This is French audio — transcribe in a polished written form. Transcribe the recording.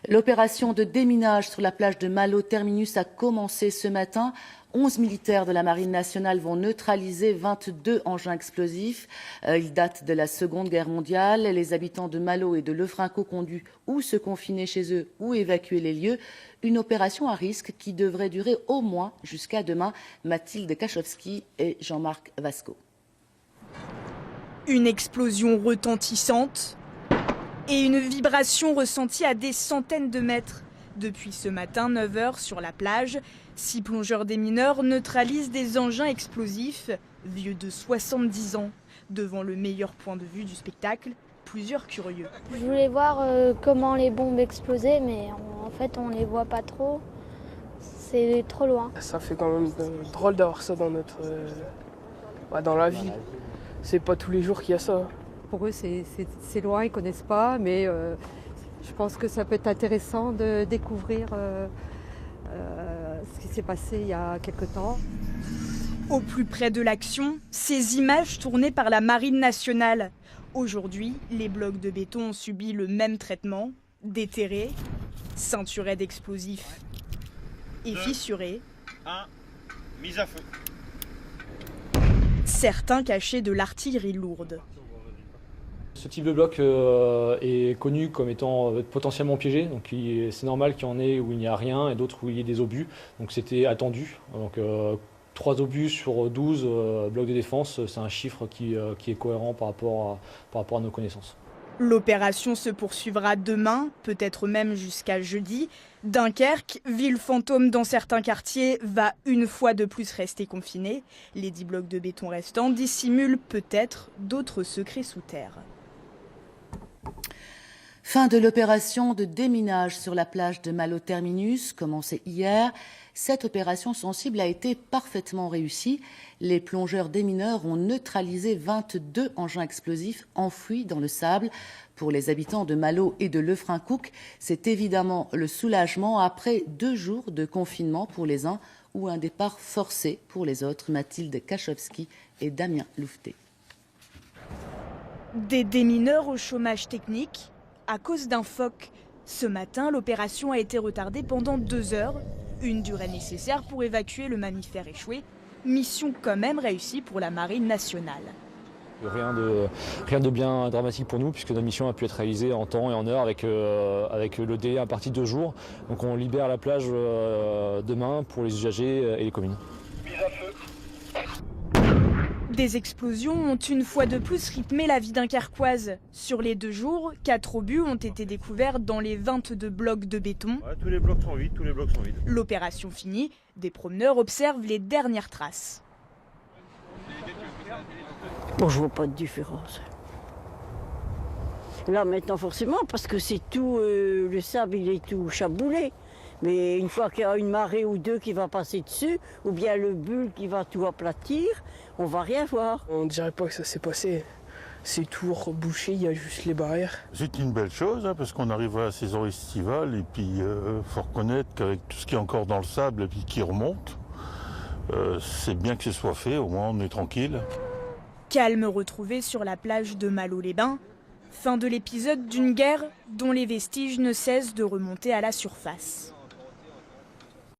L'opération de déminage sur la plage de Malo Terminus a commencé ce matin. 11 militaires de la Marine nationale vont neutraliser 22 engins explosifs. Ils datent de la Seconde Guerre mondiale. Les habitants de Malo et de Lefrancauc ont dû ou se confiner chez eux ou évacuer les lieux. Une opération à risque qui devrait durer au moins jusqu'à demain. Mathilde Kachowski et Jean-Marc Vasco. Une explosion retentissante et une vibration ressentie à des centaines de mètres. Depuis ce matin, 9 h sur la plage, 6 plongeurs démineurs neutralisent des engins explosifs vieux de 70 ans. Devant le meilleur point de vue du spectacle, plusieurs curieux. Je voulais voir comment les bombes explosaient, mais en fait on les voit pas trop. C'est trop loin. Ça fait quand même drôle d'avoir ça dans dans la ville. C'est pas tous les jours qu'il y a ça. Pour eux, c'est loin, ils ne connaissent pas, mais je pense que ça peut être intéressant de découvrir ce qui s'est passé il y a quelque temps. Au plus près de l'action, ces images tournées par la Marine nationale. Aujourd'hui, les blocs de béton ont subi le même traitement, déterrés, ceinturés d'explosifs et fissurés. Mise à feu. Certains cachés de l'artillerie lourde. Ce type de bloc est connu comme étant potentiellement piégé, donc c'est normal qu'il y en ait où il n'y a rien et d'autres où il y ait des obus, donc c'était attendu. Donc 3 obus sur 12 blocs de défense, c'est un chiffre qui est cohérent par rapport à nos connaissances. L'opération se poursuivra demain, peut-être même jusqu'à jeudi. Dunkerque, ville fantôme dans certains quartiers, va une fois de plus rester confinée. Les 10 blocs de béton restants dissimulent peut-être d'autres secrets sous terre. Fin de l'opération de déminage sur la plage de Malo Terminus, commencée hier. Cette opération sensible a été parfaitement réussie. Les plongeurs démineurs ont neutralisé 22 engins explosifs enfouis dans le sable. Pour les habitants de Malo et de Lefrancauc, c'est évidemment le soulagement après 2 jours de confinement pour les uns ou un départ forcé pour les autres. Mathilde Kachowski et Damien Louveté. Des démineurs au chômage technique à cause d'un phoque. Ce matin, l'opération a été retardée pendant 2 heures, une durée nécessaire pour évacuer le mammifère échoué. Mission quand même réussie pour la Marine nationale. Rien de bien dramatique pour nous puisque notre mission a pu être réalisée en temps et en heure avec le délai imparti de 2 jours. Donc on libère la plage demain pour les usagers et les communes. Mise à feu. Des explosions ont une fois de plus rythmé la vie dunkerquoise. Sur les 2 jours, 4 obus ont été découverts dans les 22 blocs de béton. Ouais, tous les blocs sont vides, L'opération finie, des promeneurs observent les dernières traces. Bon, je vois pas de différence. Là maintenant forcément parce que c'est tout, le sable il est tout chaboulé. Mais une fois qu'il y a une marée ou 2 qui va passer dessus, ou bien le bulle qui va tout aplatir, on va rien voir. On dirait pas que ça s'est passé. C'est tout rebouché, il y a juste les barrières. C'est une belle chose parce qu'on arrive à la saison estivale et puis faut reconnaître qu'avec tout ce qui est encore dans le sable et puis qui remonte, c'est bien que ce soit fait, au moins on est tranquille. Calme retrouvé sur la plage de Malo-les-Bains. Fin de l'épisode d'une guerre dont les vestiges ne cessent de remonter à la surface.